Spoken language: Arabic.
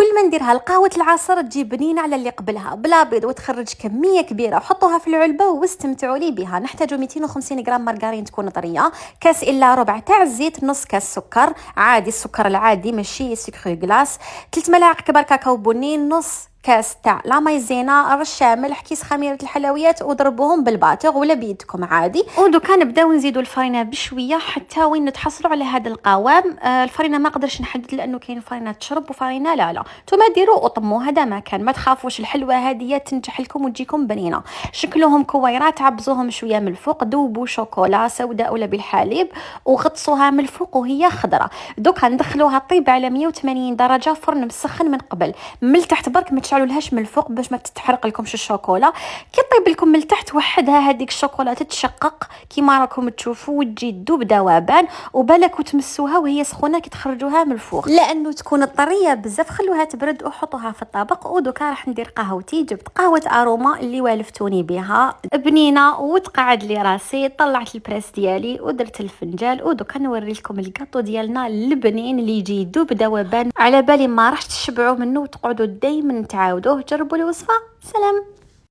كل ما نديرها لقهوه العصر تجي بنينه على اللي قبلها بلا بيض وتخرج كميه كبيره. حطوها في العلبه واستمتعوا لي بها. نحتاجوا 250 غرام مارغرين تكون طريه، كاس الا ربع تاع الزيت، نص كاس سكر عادي، السكر العادي ماشي سكر غلاس، 3 ملاعق كبار كاكاو بني، نص كاس تاع لا مايزينا، رشه ملح، كيس خميره الحلويات، وضربوهم بالباتور ولا بيدكم عادي. ودوكا نبداو نزيدوا الفرينه بشويه حتى وين نتحصلوا على هذا القوام. الفرينه ما نقدرش نحدد لانه كاين فرينه تشرب وفرينه لا. نتوما ديروا وطموا، هذا ما كان، ما تخافوش، الحلوه هذه تنجح لكم وتجيكم بنينه. شكلوهم كويرات، عبزوهم شويه من الفوق، ذوبوا شوكولا سوداء ولا بالحليب وغطسوها من الفوق وهي خضره. دوكا ندخلوها طيب على 180 درجه، فرن مسخن من قبل. من التحت برك ما تشعلوا لهاش من الفوق باش ما تتحرق لكمش الشوكولا. كي طيب لكم من التحت وحدها هذيك الشوكولا تتشقق كيما راكم تشوفوا وتجي تذوب ذوبان، وبالك وتمسوها وهي سخونه كي تخرجوها من الفوق، لانه تكون طريه بزاف. خلوها تبرد وحطوها في الطبق. ودوكا راح ندير قهوتي. جبت قهوه اروما اللي والفتوني بها بنينه وتقعد لي راسي. طلعت البريس ديالي ودرت الفنجال. ودوكا نوري لكم الكاطو ديالنا البنين اللي يجي يذوب ذوبان. على بالي ما راح تشبعوا منه وتقعدوا دائما تعاودوه. جربوا الوصفه. سلام.